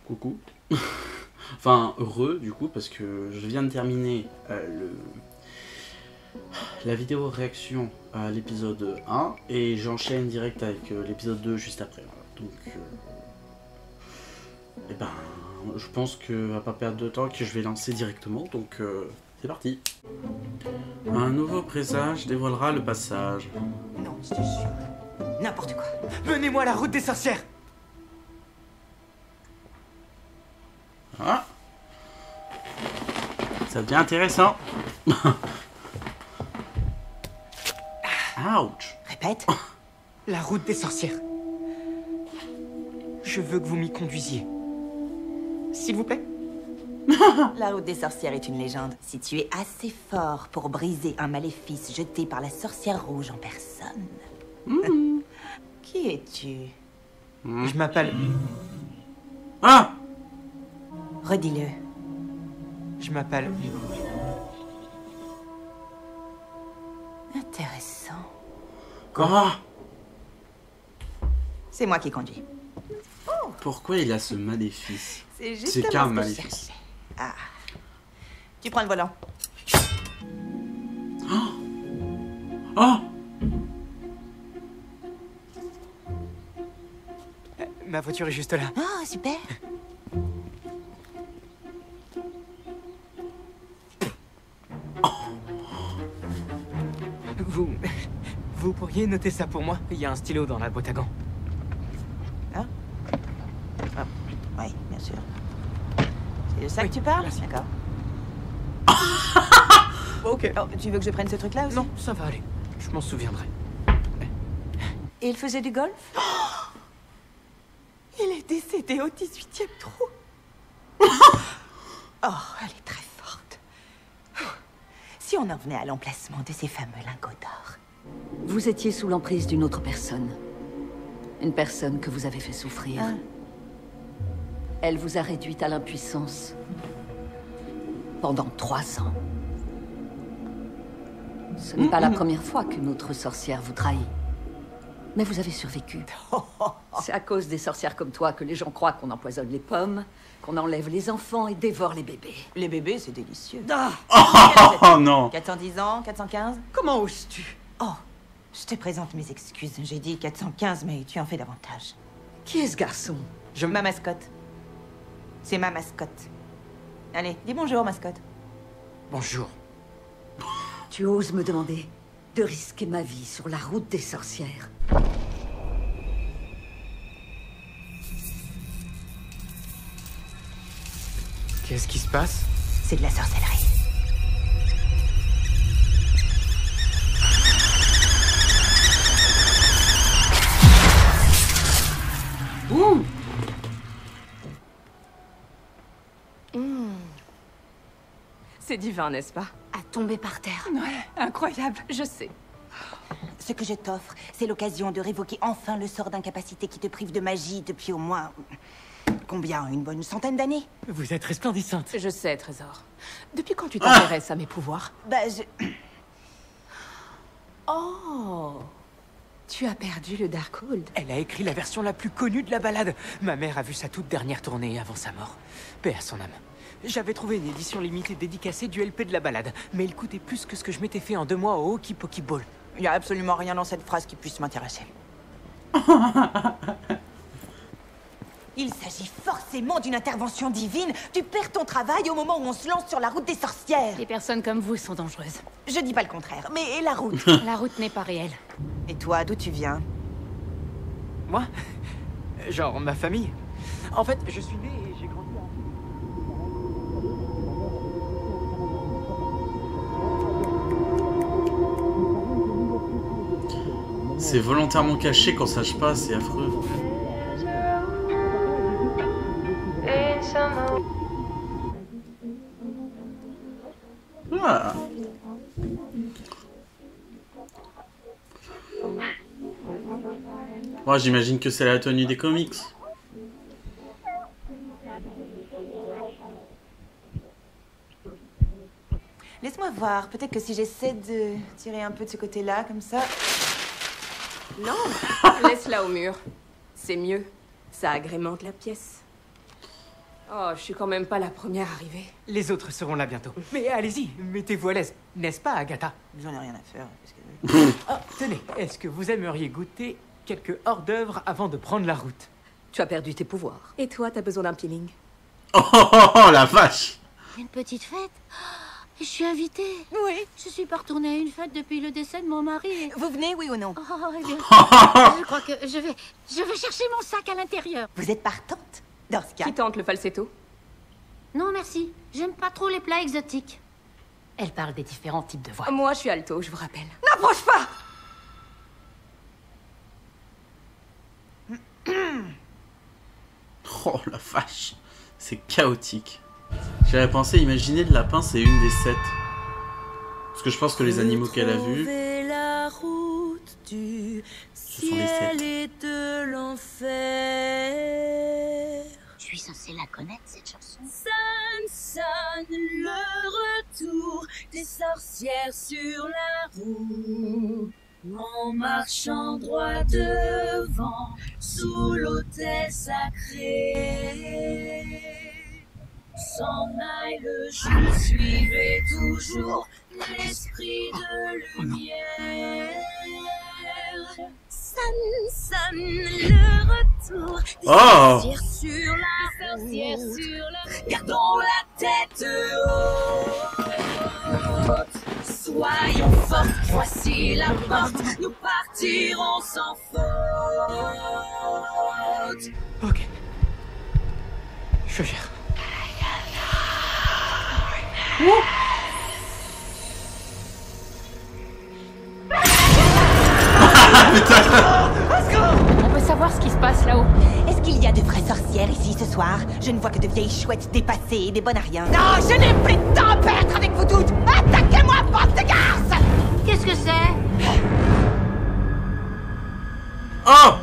Coucou. Enfin, heureux du coup, parce que je viens de terminer la vidéo réaction à l'épisode 1 et j'enchaîne direct avec l'épisode 2 juste après. Voilà. Donc, eh ben, je pense que va pas perdre de temps, que je vais lancer directement. Donc, c'est parti. Un nouveau présage dévoilera le passage. Non, je te jure. N'importe quoi. Menez-moi à la route des sorcières. Ah, ça devient intéressant. Ouch. Répète. La route des sorcières. Je veux que vous m'y conduisiez. S'il vous plaît. La route des sorcières est une légende. Si tu es assez fort pour briser un maléfice jeté par la sorcière rouge en personne. Qui es-tu? Je m'appelle... Ah, Redis-le. Je m'appelle... Intéressant. quoi? C'est moi qui conduis. Pourquoi il a ce maléfice? C'est C'est justement qu'un ce que je maléfice. cherchais. Ah. Tu prends le volant. Oh, Ma voiture est juste là. Oh, super. Vous pourriez noter ça pour moi? Il y a un stylo dans la boîte à gants. Hein? Ah, oui, bien sûr. C'est de ça que tu parles? merci. D'accord. Ok. Oh, tu veux que je prenne ce truc-là aussi? Non, ça va aller. Je m'en souviendrai. Et il faisait du golf? Il est décédé au 18e trou. Oh, elle est très forte. Si on en venait à l'emplacement de ces fameux lingots d'or. Vous étiez sous l'emprise d'une autre personne. Une personne que vous avez fait souffrir. Ah. Elle vous a réduite à l'impuissance. Pendant 3 ans. Ce n'est pas la première fois qu'une autre sorcière vous trahit. Mais vous avez survécu. C'est à cause des sorcières comme toi que les gens croient qu'on empoisonne les pommes, qu'on enlève les enfants et dévore les bébés. Les bébés, c'est délicieux. Ah! oh non. 410 ans, 415? Comment oses-tu? Oh, je te présente mes excuses. J'ai dit 415, mais tu en fais davantage. Qui est ce garçon? Ma mascotte. C'est ma mascotte. Allez, dis bonjour, mascotte. Bonjour. Tu oses me demander de risquer ma vie sur la route des sorcières? Qu'est-ce qui se passe? C'est de la sorcellerie. Ouh. C'est divin, n'est-ce pas? À tomber par terre. Ouais, incroyable, je sais. Ce que je t'offre, c'est l'occasion de révoquer enfin le sort d'incapacité qui te prive de magie depuis au moins... Combien? Une bonne centaine d'années? Vous êtes resplendissante. Je sais, Trésor. Depuis quand tu t'intéresses à mes pouvoirs? Bah, je... Oh! Tu as perdu le Darkhold. Elle a écrit la version la plus connue de la balade. Ma mère a vu sa toute dernière tournée avant sa mort. Paix à son âme. J'avais trouvé une édition limitée dédicacée du LP de la balade, mais il coûtait plus que ce que je m'étais fait en 2 mois au Hokey Pokey Ball. Il n'y a absolument rien dans cette phrase qui puisse m'intéresser. Il s'agit forcément d'une intervention divine. Tu perds ton travail au moment où on se lance sur la route des sorcières. Les personnes comme vous sont dangereuses. Je dis pas le contraire, mais la route. La route n'est pas réelle. Et toi, d'où tu viens? Moi? Genre ma famille. En fait, je suis né et j'ai grandi à... C'est volontairement caché quand ça se passe, c'est affreux. Ah. Moi, j'imagine que c'est la tenue des comics. Laisse-moi voir. Peut-être que si j'essaie de tirer un peu de ce côté-là, comme ça... Non, laisse-la au mur. C'est mieux. Ça agrémente la pièce. Oh, je suis quand même pas la première arrivée. Les autres seront là bientôt. Mais allez-y, mettez-vous à l'aise. N'est-ce pas, Agatha? J'en ai rien à faire. Qu'est-ce que... Oh, tenez, est-ce que vous aimeriez goûter quelques hors-d'œuvre avant de prendre la route? Tu as perdu tes pouvoirs. Et toi, t'as besoin d'un peeling? Oh, oh, oh, oh, la vache! Une petite fête? Je suis invitée. Oui. Je suis pas retournée à une fête depuis le décès de mon mari. et- Vous venez, oui ou non? Oh, eh bien, je crois que je vais chercher mon sac à l'intérieur. Vous êtes partante? Dans ce cas... Qui tente le falsetto? Non, merci. J'aime pas trop les plats exotiques. Elle parle des différents types de voix. Moi, je suis alto, je vous rappelle. N'approche pas! Oh la vache, c'est chaotique. J'avais pensé, imaginer de lapin, c'est une des 7. Parce que je pense que les animaux qu'elle a vus, la route du ce sont les 7. et de l'enfer. Je suis censée la connaître, cette chanson. Sonne, sonne le retour des sorcières sur la route. En marchant droit devant, sous l'autel sacré. S'en aille le jour, suivez toujours l'esprit de lumière. Sonne, sonne le retour des Oh! sorcières sur la route. Gardons la tête haute. Soyons fortes, voici la porte. Nous partirons sans faute. Ok. Je gère. On peut savoir ce qui se passe là-haut. Est-ce qu'il y a de vraies sorcières ici ce soir? Je ne vois que de vieilles chouettes dépassées et des bonnes à rien. Non, je n'ai plus de temps à perdre avec vous toutes! Attaquez-moi, bande de garces! Qu'est-ce que c'est? Oh!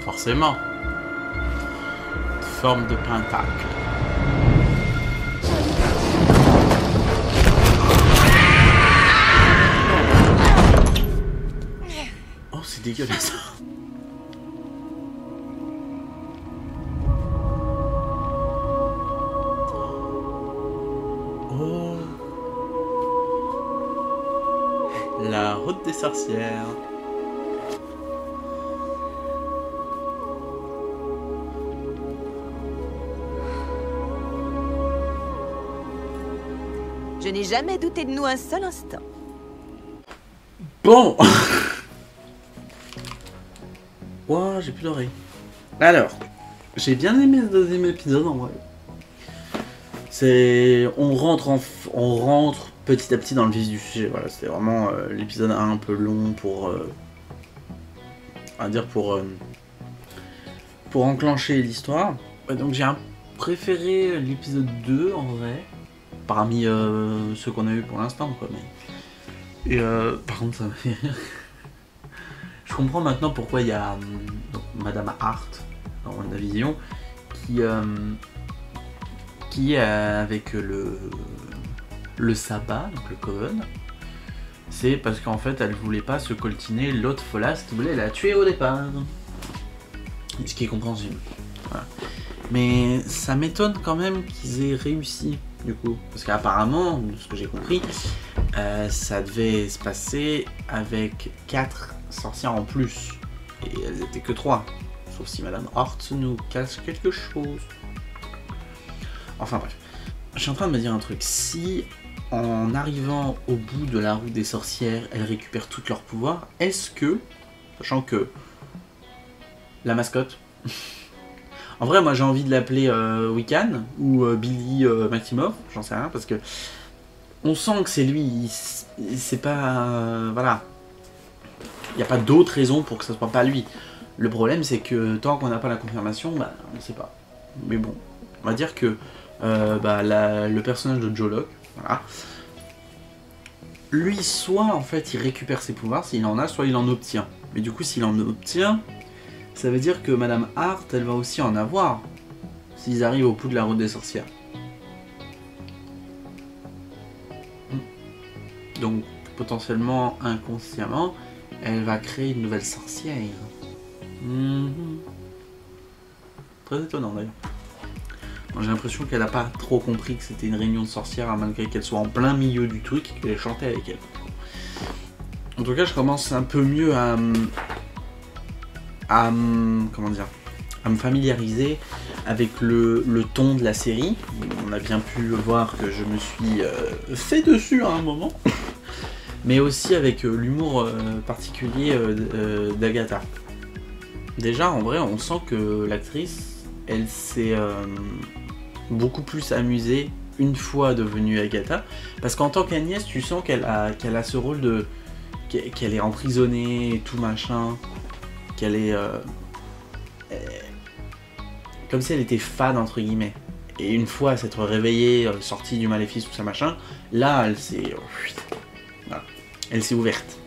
Forcément. Forme de pentacle. Oh, c'est dégueulasse. Oh. La route des sorcières. Je n'ai jamais douté de nous un seul instant. Bon. Ouah, j'ai pleuré. Alors, j'ai bien aimé ce deuxième épisode en vrai. C'est, on rentre petit à petit dans le vif du sujet. Voilà, c'était vraiment l'épisode 1 un peu long pour, on va dire pour enclencher l'histoire. Ouais, donc j'ai préféré l'épisode 2 en vrai, parmi ceux qu'on a eu pour l'instant quoi. Mais et par contre ça m'a fait rire. Je comprends maintenant pourquoi il y a donc, Madame Hart dans WandaVision qui est avec le sabbat, donc le Coven. C'est parce qu'en fait elle voulait pas se coltiner l'autre folasse qui voulait la tuer au départ. Ce qui est compréhensible. Voilà. Mais ça m'étonne quand même qu'ils aient réussi du coup. Parce qu'apparemment, de ce que j'ai compris, ça devait se passer avec 4 sorcières en plus. Et elles étaient que 3. Sauf si Madame Hart nous cache quelque chose. Enfin bref. Je suis en train de me dire un truc. Si en arrivant au bout de la route des sorcières, elles récupèrent tous leurs pouvoirs, est-ce que, sachant que la mascotte, en vrai moi j'ai envie de l'appeler Wiccan ou Billy Maximoff, j'en sais rien, parce que on sent que c'est lui, c'est pas, voilà, il n'y a pas d'autre raison pour que ce soit pas lui. Le problème c'est que tant qu'on n'a pas la confirmation, bah on sait pas. Mais bon, on va dire que le personnage de Joe Locke, voilà, lui soit en fait il récupère ses pouvoirs s'il en a, soit il en obtient. Mais du coup s'il en obtient, ça veut dire que Madame Hart, elle va aussi en avoir s'ils arrivent au bout de la route des sorcières. Donc, potentiellement, inconsciemment, elle va créer une nouvelle sorcière. Très étonnant d'ailleurs. J'ai l'impression qu'elle a pas trop compris que c'était une réunion de sorcières, malgré qu'elle soit en plein milieu du truc et qu'elle chantait avec elle. En tout cas, je commence un peu mieux à me familiariser avec le ton de la série. On a bien pu voir que je me suis fait dessus à un moment. Mais aussi avec l'humour particulier d'Agatha. Déjà, en vrai, on sent que l'actrice, elle s'est beaucoup plus amusée une fois devenue Agatha. Parce qu'en tant qu'Agnès, tu sens qu'elle a ce rôle de... qu'elle est emprisonnée et tout machin. Qu'elle est... comme si elle était fan, entre guillemets. Et une fois s'être réveillée, sortie du maléfice, tout ça machin, là, elle s'est... voilà. Elle s'est ouverte.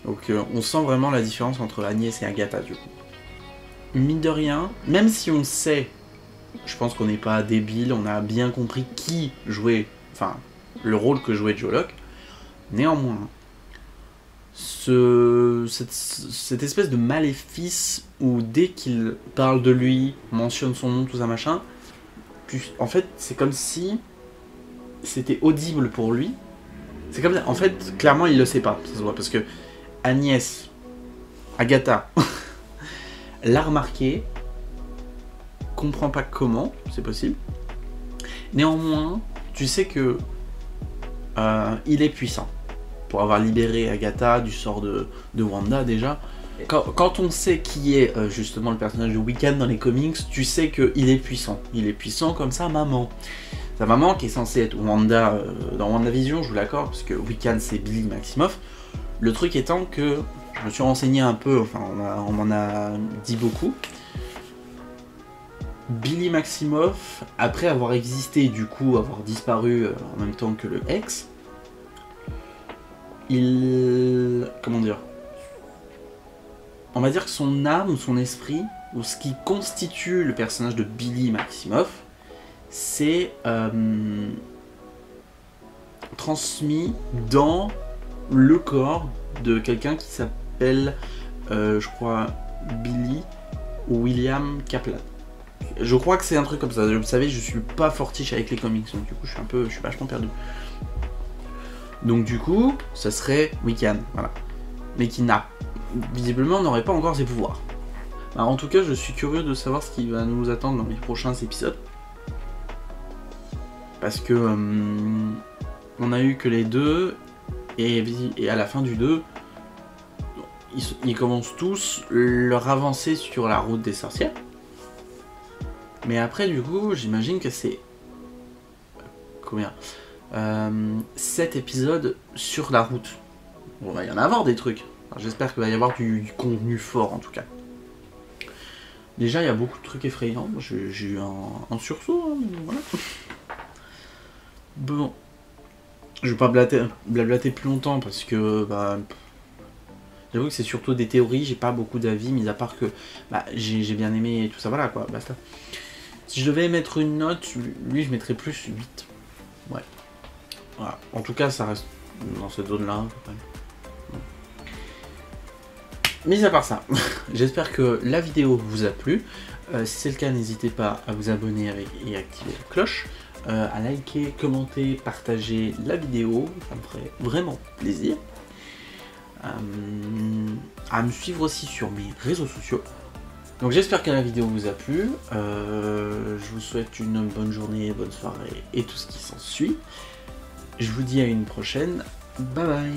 Donc on sent vraiment la différence entre Agnès et Agatha, du coup. Mine de rien, même si on sait, je pense qu'on n'est pas débile, on a bien compris qui jouait, enfin, le rôle que jouait Joe Locke, néanmoins, cette espèce de maléfice où dès qu'il parle de lui, mentionne son nom, tout ça machin, en fait, c'est comme si c'était audible pour lui. C'est comme ça, en fait, clairement, il le sait pas, ça se voit, parce que Agnès, Agatha, l'a remarqué, comprend pas comment, c'est possible. Néanmoins, tu sais que il est puissant. Pour avoir libéré Agatha du sort de Wanda déjà. Quand on sait qui est justement le personnage de Wiccan dans les comics, tu sais qu'il est puissant. Il est puissant comme sa maman. Sa maman qui est censée être Wanda dans WandaVision, je vous l'accorde, parce que Wiccan c'est Billy Maximoff. Le truc étant que je me suis renseigné un peu, enfin on m'en a dit beaucoup. Billy Maximoff, après avoir existé, du coup avoir disparu en même temps que le ex, comment dire, on va dire que son âme, son esprit, ou ce qui constitue le personnage de Billy Maximoff, c'est transmis dans le corps de quelqu'un qui s'appelle, je crois, Billy William Kaplan. Je crois que c'est un truc comme ça. Vous savez, je suis pas fortiche avec les comics, donc du coup, je suis vachement perdu. Donc du coup, ça serait Wiccan, voilà. Mais qui visiblement n'aurait pas encore ses pouvoirs. Alors, en tout cas, je suis curieux de savoir ce qui va nous attendre dans les prochains épisodes. Parce que on a eu que les deux, et à la fin du 2, ils commencent tous leur avancée sur la route des sorcières. Mais après, du coup, j'imagine que c'est... combien 7 épisodes sur la route. Bon, va y en avoir des trucs. J'espère qu'il va y avoir du contenu fort, en tout cas. Déjà, il y a beaucoup de trucs effrayants. J'ai eu un sursaut, hein, mais voilà. Bon. Je vais pas blablater plus longtemps, parce que... bah, j'avoue que c'est surtout des théories, j'ai pas beaucoup d'avis, mis à part que bah, j'ai bien aimé et tout ça, voilà quoi, basta. Si je devais mettre une note, lui je mettrais plus 8. Ouais. Voilà. En tout cas, ça reste dans cette zone-là. Mis à part ça, j'espère que la vidéo vous a plu. Si c'est le cas, n'hésitez pas à vous abonner et activer la cloche. À liker, commenter, partager la vidéo, ça me ferait vraiment plaisir. À me suivre aussi sur mes réseaux sociaux. Donc j'espère que la vidéo vous a plu. Je vous souhaite une bonne journée, bonne soirée et tout ce qui s'ensuit. Je vous dis à une prochaine. Bye bye.